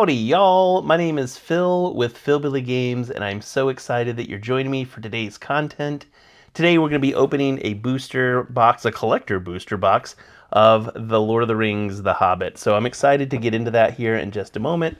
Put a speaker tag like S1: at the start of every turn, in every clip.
S1: Howdy, y'all. My name is Phil with Philbilly Games, and I'm so excited that you're joining me for today's content. Today, we're going to be opening a booster box, a collector booster box of The Lord of the Rings, The Hobbit. So I'm excited to get into that here in just a moment.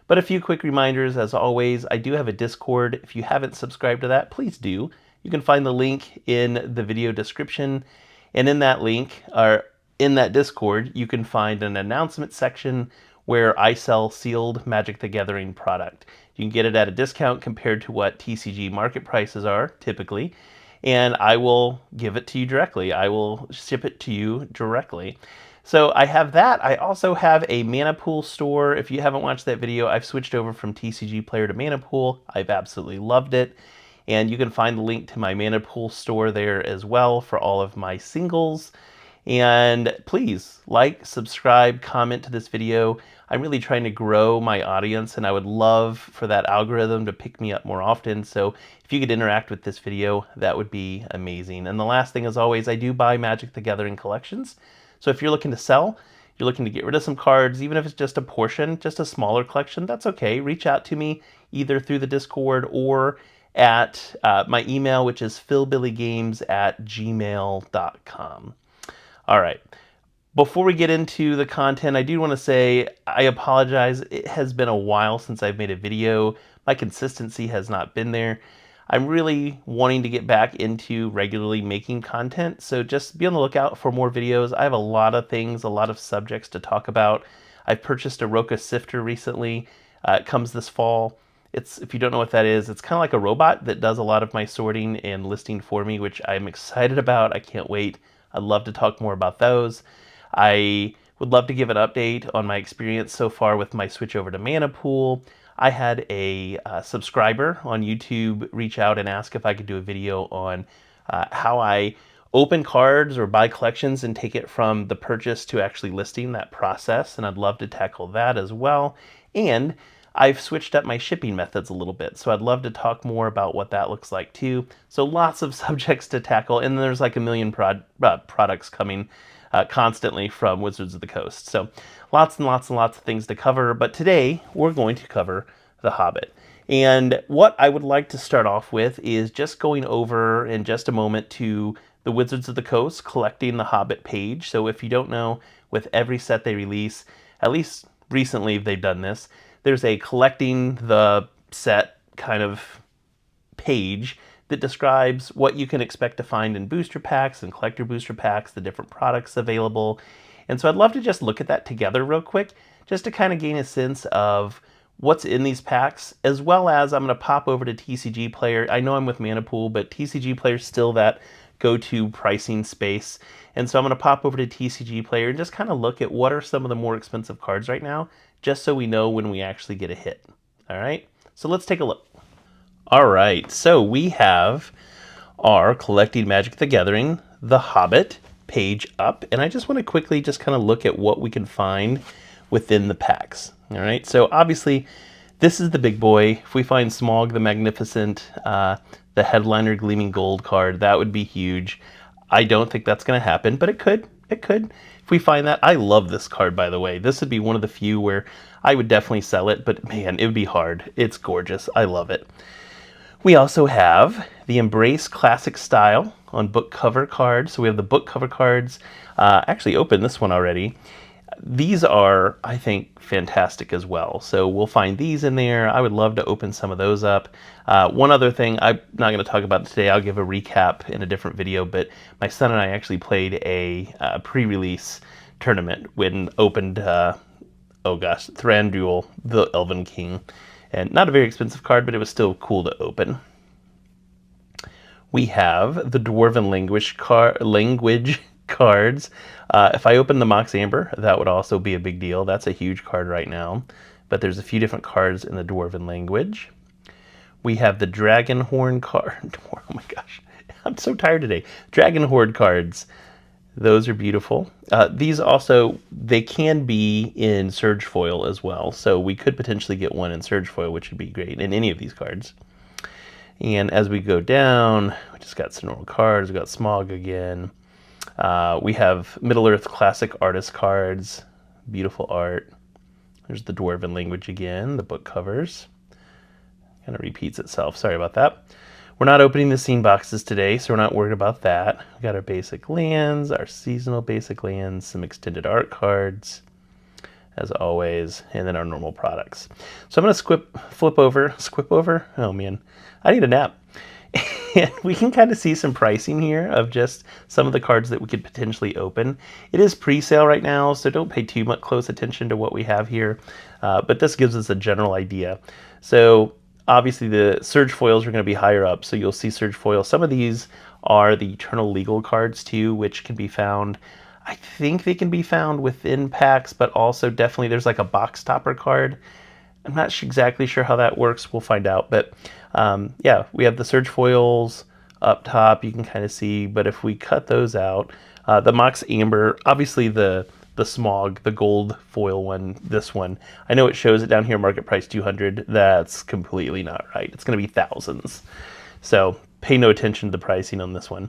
S1: But a few quick reminders, as always, I do have a Discord. If you haven't subscribed to that, please do. You can find the link in the video description. And in that link, or in that Discord, you can find an announcement section where I sell sealed Magic the Gathering product. You can get it at a discount compared to what TCG market prices are typically, and I will give it to you directly. I will ship it to you directly. So I have that. I also have a Mana Pool store. If you haven't watched that video, I've switched over from TCG Player to Mana Pool. I've absolutely loved it. And you can find the link to my Mana Pool store there as well for all of my singles. And please like, subscribe, comment to this video. I'm really trying to grow my audience, and I would love for that algorithm to pick me up more often. So if you could interact with this video, that would be amazing. And the last thing, as always, I do buy Magic the Gathering collections. So if you're looking to sell, you're looking to get rid of some cards, even if it's just a portion, just a smaller collection, that's okay. Reach out to me either through the Discord or at my email, which is philbillygames@gmail.com. All right. Before we get into the content, I do want to say I apologize. It has been a while since I've made a video. My consistency has not been there. I'm really wanting to get back into regularly making content, so just be on the lookout for more videos. I have a lot of things, a lot of subjects to talk about. I purchased a Roka Sifter recently. It comes this fall. If you don't know what that is, it's kind of like a robot that does a lot of my sorting and listing for me, which I'm excited about. I can't wait. I'd love to talk more about those. I would love to give an update on my experience so far with my switch over to Mana Pool. I had a subscriber on YouTube reach out and ask if I could do a video on how I open cards or buy collections and take it from the purchase to actually listing, that process, and I'd love to tackle that as well. And I've switched up my shipping methods a little bit, so I'd love to talk more about what that looks like too. So lots of subjects to tackle, and there's like a million products coming constantly from Wizards of the Coast. So lots and lots and lots of things to cover, but today we're going to cover The Hobbit. And what I would like to start off with is just going over in just a moment to the Wizards of the Coast Collecting the Hobbit page. So if you don't know, with every set they release, at least recently they've done this, there's a collecting the set kind of page that describes what you can expect to find in booster packs and collector booster packs, the different products available. And so I'd love to just look at that together real quick, just to kind of gain a sense of what's in these packs, as well as I'm going to pop over to TCG Player. I know I'm with Mana Pool, but TCG Player is still that go-to pricing space. And so I'm going to pop over to TCG Player and just kind of look at what are some of the more expensive cards right now, just so we know when we actually get a hit. All right, so let's take a look. All right, so we have our Collecting Magic the Gathering, The Hobbit page up, and I just want to quickly just kind of look at what we can find within the packs. All right, so obviously this is the big boy. If we find Smaug the Magnificent, the Headliner Gleaming Gold card, that would be huge. I don't think that's going to happen, but it could. It could. If we find that, I love this card, by the way. This would be one of the few where I would definitely sell it, but man, it would be hard. It's gorgeous. I love it. We also have the Embrace Classic Style on book cover cards. So we have the book cover cards. Actually opened this one already. These are, I think, fantastic as well. So we'll find these in there. I would love to open some of those up. One other thing I'm not going to talk about today, I'll give a recap in a different video, but my son and I actually played a pre-release tournament when opened, Thranduil, the Elven King. And not a very expensive card, but it was still cool to open. We have the Dwarven Language cards. If I open the Mox Amber, that would also be a big deal. That's a huge card right now. But there's a few different cards in the Dwarven language. We have the Dragon Horn card. Oh my gosh, I'm so tired today. Dragon Horde cards. Those are beautiful. These also, they can be in Surge Foil as well. So we could potentially get one in Surge Foil, which would be great in any of these cards. And as we go down, we just got some normal cards. We got Smaug again. We have Middle-earth Classic Artist cards. Beautiful art. There's the Dwarven language again, the book covers. Kind of repeats itself. Sorry about that. We're not opening the scene boxes today, so we're not worried about that. We got our basic lands, our seasonal basic lands, some extended art cards, as always, and then our normal products. So I'm going to flip over. Oh man, I need a nap. And we can kind of see some pricing here of just some of the cards that we could potentially open. It is pre-sale right now, so don't pay too much close attention to what we have here. But this gives us a general idea. So obviously the Surge foils are going to be higher up, so you'll see Surge foils. Some of these are the Eternal Legal cards too, which can be found. I think they can be found within packs, but also definitely there's like a box topper card. I'm not exactly sure how that works. We'll find out. But yeah, we have the Surge foils up top. You can kind of see. But if we cut those out, the Mox Amber, obviously the Smog, the gold foil one, this one. I know it shows it down here, market price 200. That's completely not right. It's going to be thousands. So pay no attention to the pricing on this one.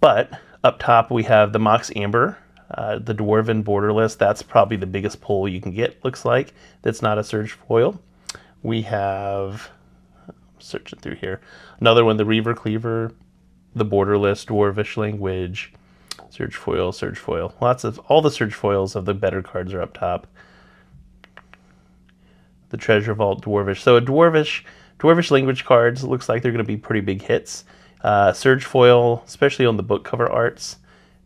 S1: But up top we have the Mox Amber. The Dwarven Borderless, that's probably the biggest pull you can get, looks like. That's not a Surge foil. We have, searching through here, another one, the Reaver Cleaver, the Borderless, Dwarvish Language, Surge foil, Surge foil. Lots of, all the Surge foils of the better cards are up top. The Treasure Vault Dwarvish. So a Dwarvish Language cards, looks like they're going to be pretty big hits. Surge foil, especially on the book cover arts.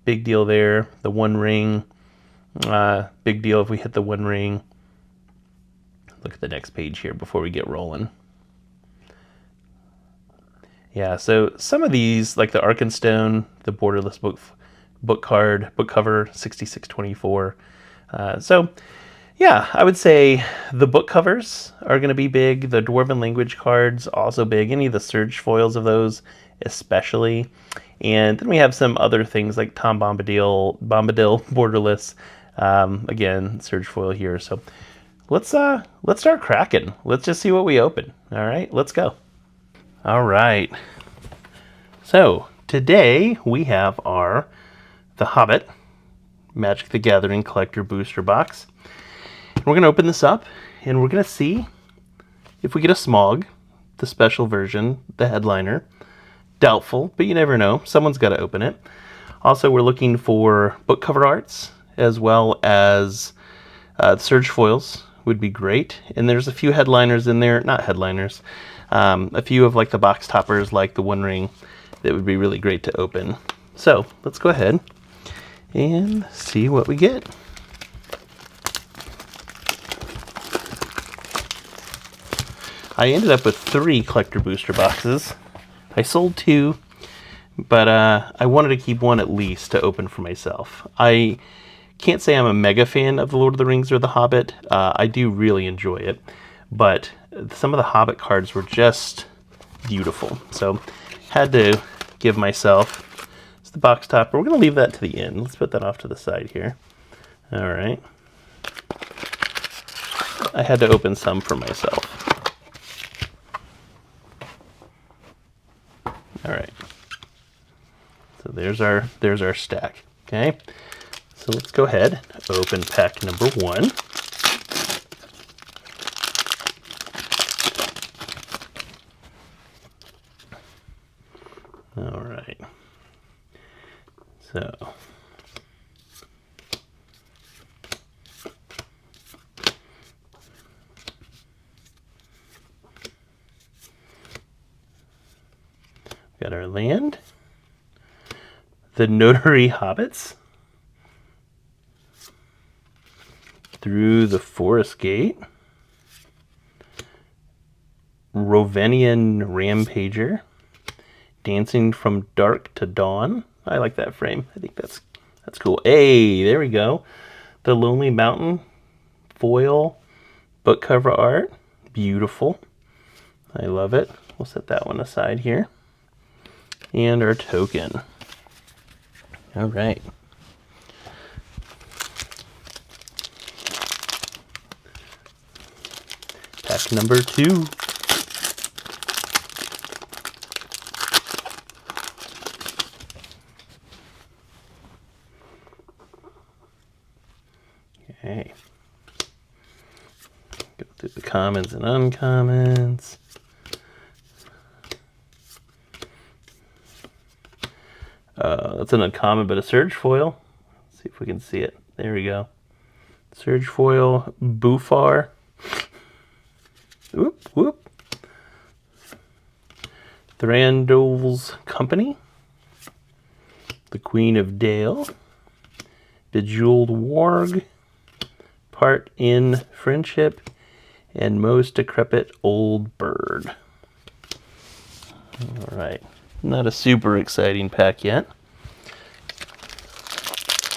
S1: Big deal there. The One Ring. Big deal if we hit the One Ring. Look at the next page here before we get rolling. Yeah, so some of these, like the Arkenstone, the Borderless book cover, 6624. So yeah, I would say the book covers are going to be big. The Dwarven Language cards, also big. Any of the Surge foils of those, especially. And then we have some other things like Tom Bombadil, Borderless. Again, Surge foil here. So let's start cracking. Let's just see what we open. All right, let's go. All right. So today we have the Hobbit Magic the Gathering Collector Booster Box. We're going to open this up, and we're going to see if we get a Smog, the special version, the headliner. Doubtful, but you never know. Someone's got to open it. Also, we're looking for book cover arts, as well as Surge foils would be great. And there's a few headliners in there, not headliners, a few of like the box toppers, like the One Ring, that would be really great to open. So let's go ahead and see what we get. I ended up with 3 collector booster boxes. I sold 2, but I wanted to keep 1 at least to open for myself. I can't say I'm a mega fan of The Lord of the Rings or The Hobbit. I do really enjoy it, but some of the Hobbit cards were just beautiful. So had to give myself, it's the box topper. We're going to leave that to the end. Let's put that off to the side here. All right. I had to open some for myself. All right, so there's our stack. Okay, so let's go ahead, open pack number 1. All right, so got our land, the Notary Hobbits, Through the Forest Gate, Rovenian Rampager, Dancing from Dark to Dawn. I like that frame. I think that's cool. Hey, there we go. The Lonely Mountain foil book cover art. Beautiful. I love it. We'll set that one aside here. And our token. All right. Pack number 2. Okay. commons and uncommons. That's an uncommon, but a surge foil. Let's see if we can see it. There we go. Surge foil, Bufar. Whoop, whoop. Thranduil's Company. The Queen of Dale. Bejeweled Warg. Part in Friendship. And Most Decrepit Old Bird. Alright. Not a super exciting pack yet.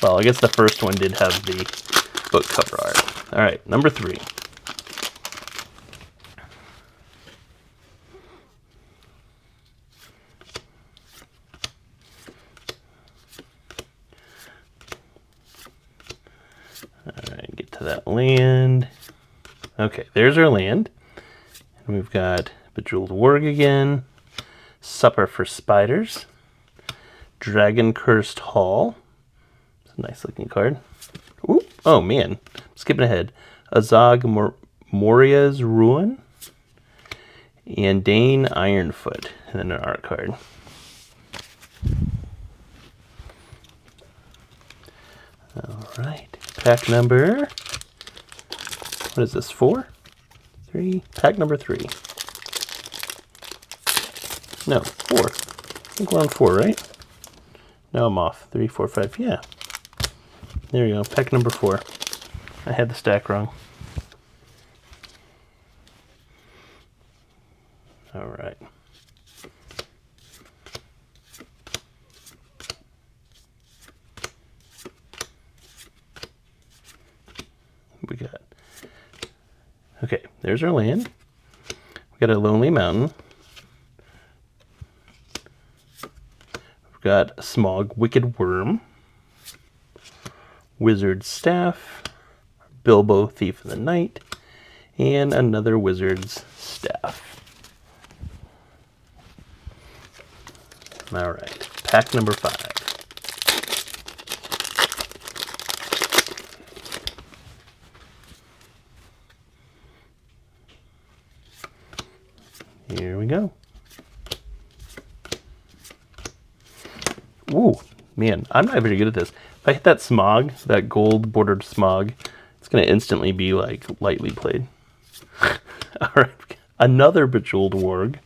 S1: Well, I guess the first one did have the book cover art. Alright, number 3. Alright, get to that land. Okay, there's our land. And we've got Bejeweled Warg again. Supper for Spiders. Dragon Cursed Hall. It's a nice looking card. Ooh, oh man, skipping ahead. Azog Moria's Ruin. And Dane Ironfoot. And then an art card. Alright, pack number, what is this, 4? 3? Pack number 3. No, 4. I think we're on 4, right? No, I'm off. 3, 4, 5, yeah. There you go, pack number 4. I had the stack wrong. Alright. We got, okay, there's our land. We got a Lonely Mountain. We've got Smog Wicked Worm. Wizard's Staff. Bilbo Thief of the Night. And another Wizard's Staff. Alright, pack number 5. Here we go. Ooh, man, I'm not very good at this. If I hit that smog, that gold bordered smog, it's going to instantly be like lightly played. All right, another Bejeweled Warg.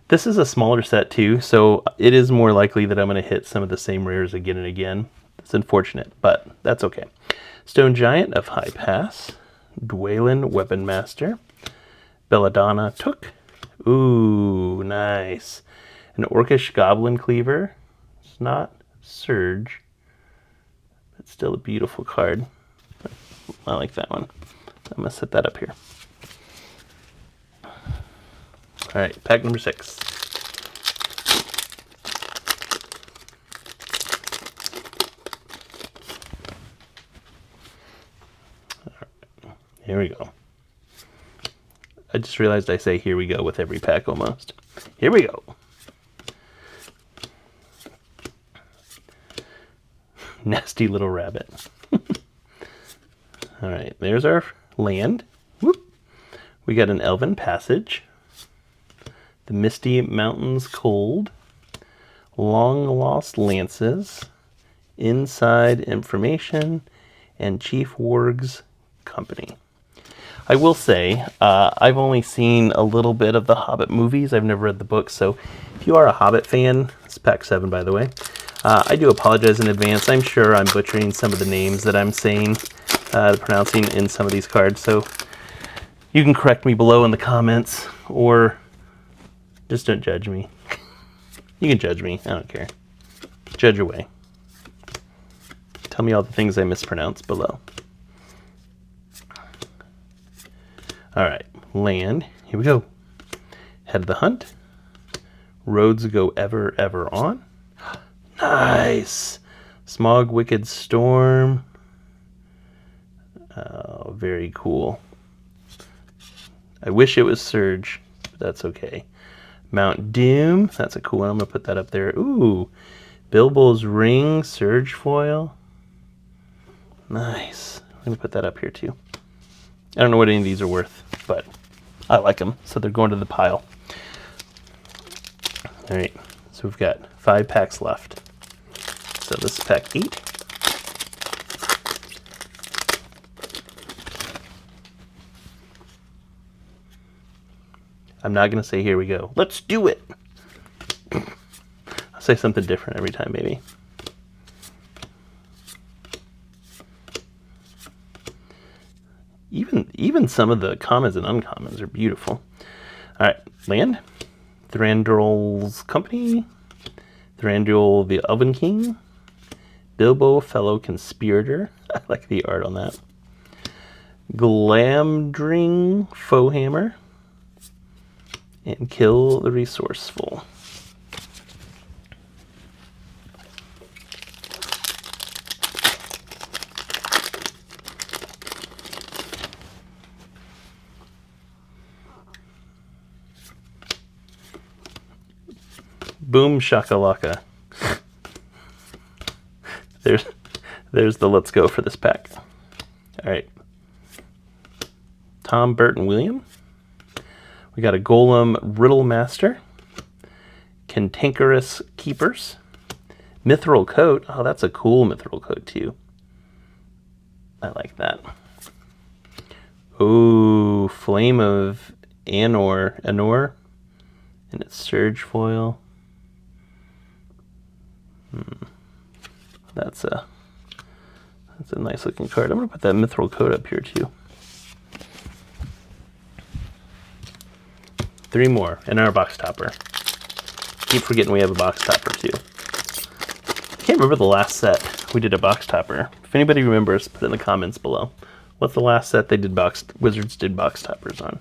S1: This is a smaller set too, so it is more likely that I'm going to hit some of the same rares again and again. It's unfortunate, but that's okay. Stone Giant of High Pass. Dwaylen Weapon Master. Belladonna Took. Ooh, nice. An Orcish Goblin Cleaver. It's not Surge. It's still a beautiful card. I like that one. I'm going to set that up here. Alright, pack number 6. Alright, here we go. I just realized I say here we go with every pack almost. Here we go. Nasty little rabbit. Alright, there's our land. Whoop. We got an Elven Passage. The Misty Mountains Cold. Long Lost Lances. Inside Information. And Chief Warg's Company. I will say, I've only seen a little bit of the Hobbit movies. I've never read the books, so if you are a Hobbit fan, it's pack 7 by the way, I do apologize in advance. I'm sure I'm butchering some of the names that I'm saying, pronouncing in some of these cards, so you can correct me below in the comments, or just don't judge me. You can judge me, I don't care. Judge away. Tell me all the things I mispronounce below. Alright, land. Here we go. Head of the Hunt. Roads Go Ever, Ever On. Nice! Smog Wicked Storm. Oh, very cool. I wish it was Surge, but that's okay. Mount Doom. That's a cool one. I'm going to put that up there. Ooh. Bilbo's Ring. Surge Foil. Nice. I'm going to put that up here too. I don't know what any of these are worth, but I like them, so they're going to the pile. All right, so we've got 5 packs left. So this is pack 8. I'm not going to say here we go. Let's do it. I'll say something different every time, maybe. Even some of the commons and uncommons are beautiful. All right, land. Thranduil's Company. Thranduil the Oven King. Bilbo, Fellow Conspirator. I like the art on that. Glamdring, Foehammer. And Kill the Resourceful. Boom shakalaka. There's the let's go for this pack. All right. Tom Burton William. We got a Golem Riddle Master. Cantankerous Keepers. Mithril Coat. Oh, that's a cool Mithril Coat too. I like that. Ooh, Flame of Anor. And it's Surge Foil. That's a nice looking card. I'm gonna put that Mithril Coat up here too. 3 more in our box topper. Keep forgetting we have a box topper too. I can't remember the last set we did a box topper. If anybody remembers, put it in the comments below. What's the last set they did Wizards did box toppers on?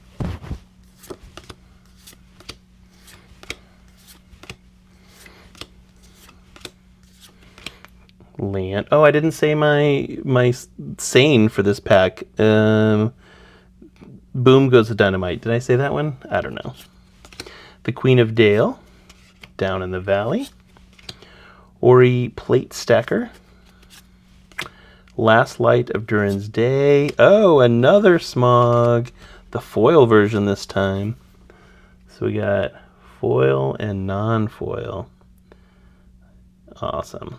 S1: Land. Oh, I didn't say my Sane for this pack. Boom goes the Dynamite. Did I say that one? I don't know. The Queen of Dale. Down in the Valley. Ori Plate Stacker. Last Light of Durin's Day. Oh, another Smog. The foil version this time. So we got foil and non-foil. Awesome.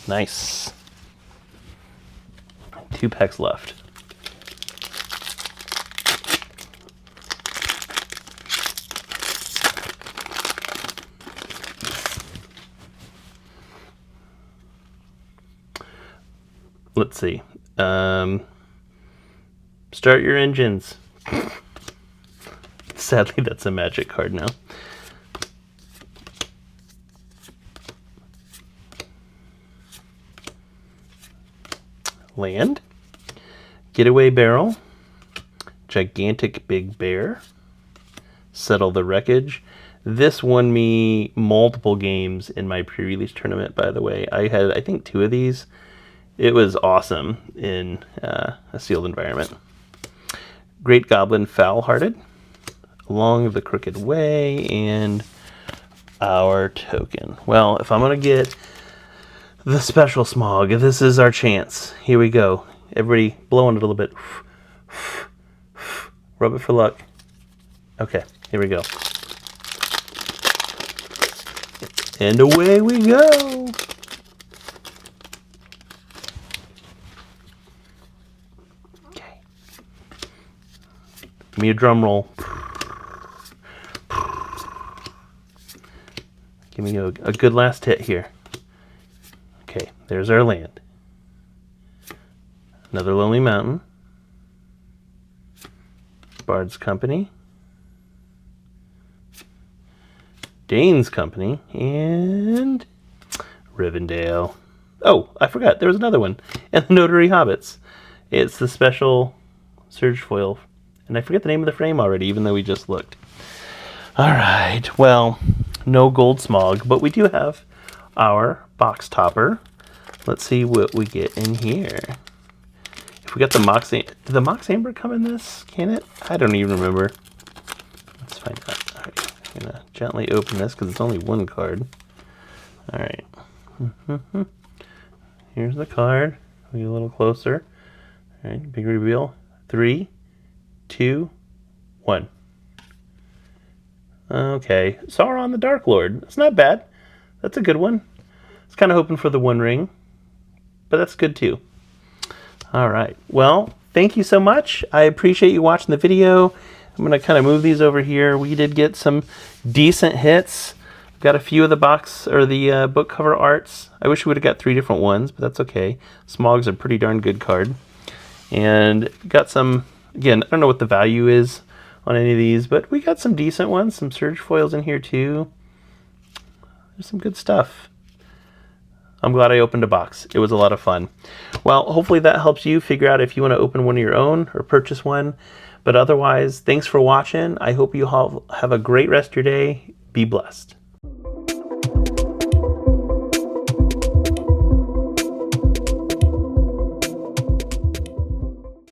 S1: Nice. 2 packs left. Let's see. Start your engines. Sadly, that's a Magic card now. Land. Getaway Barrel. Gigantic Big Bear. Settle the Wreckage. This won me multiple games in my pre-release tournament, by the way. I had, I think, 2 of these. It was awesome in a sealed environment. Great Goblin Foul-Hearted. Along the Crooked Way. And our token. Well, if I'm going to get the special Smog, this is our chance. Here we go. Everybody blow on it a little bit. Rub it for luck. Okay, here we go. And away we go. Okay. Give me a drum roll. Give me a good last hit here. Okay, there's our land. Another Lonely Mountain. Bard's Company. Dane's Company. And Rivendell. Oh, I forgot. There was another one. And the Notary Hobbits. It's the special Surge Foil. And I forget the name of the frame already, even though we just looked. All right. Well, no gold Smog, but we do have our box topper. Let's see what we get in here. If we got the Mox, did the Mox Amber come in this? Can it? I don't even remember. Let's find out. All right, I'm gonna gently open this because it's only 1 card. All right. Here's the card. We get a little closer. All right, big reveal. 3, 2, 1. Okay, Sauron the Dark Lord. That's not bad. That's a good one. I was kind of hoping for the One Ring, but that's good too. All right. Well, thank you so much. I appreciate you watching the video. I'm going to kind of move these over here. We did get some decent hits. Got a few of the box or the book cover arts. I wish we would have got 3 different ones, but that's okay. Smog's a pretty darn good card. And got some, again, I don't know what the value is on any of these, but we got some decent ones. Some surge foils in here too. There's some good stuff. I'm glad I opened a box. It was a lot of fun. Well, hopefully that helps you figure out if you want to open one of your own or purchase one. But otherwise, thanks for watching. I hope you all have a great rest of your day. Be blessed.